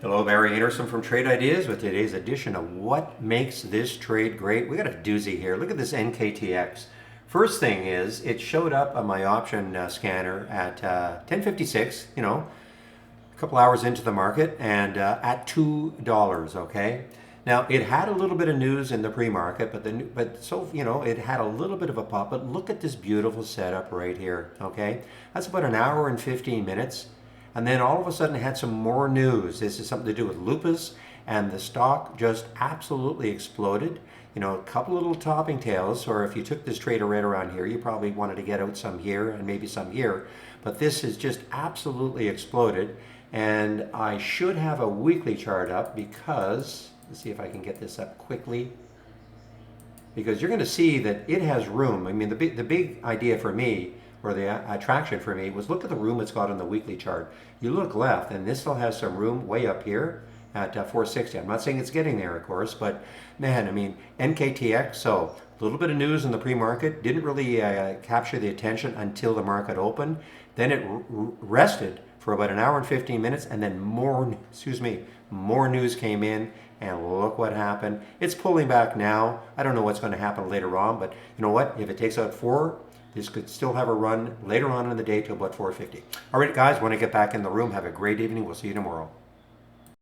Hello, Barry Anderson from Trade Ideas with today's edition of What Makes This Trade Great. We got a doozy here. Look at this NKTX. First thing is, it showed up on my option scanner at 10:56. A couple hours into the market, and at $2. Okay. Now it had a little bit of news in the pre-market, it had a little bit of a pop. But look at this beautiful setup right here. Okay, that's about an hour and 15 minutes. And then all of a sudden it had some more news. This is something to do with lupus, and the stock just absolutely exploded. A couple little topping tails, or if you took this trade right around here, you probably wanted to get out some here and maybe some here. But this has just absolutely exploded. And I should have a weekly chart up because, let's see if I can get this up quickly. Because you're going to see that it has room. I mean, the big idea for me, or the attraction for me, was look at the room it's got on the weekly chart. You look left, and this still has some room way up here at 460. I'm not saying it's getting there, of course, but man, I mean, NKTX, so a little bit of news in the pre-market, didn't really capture the attention until the market opened. Then it rested for about an hour and 15 minutes, and then more news came in, and look what happened. It's pulling back now. I don't know what's going to happen later on, but you know what? If it takes out 4, this could still have a run later on in the day to about 450. All right, guys, when I get back in the room, have a great evening. We'll see you tomorrow.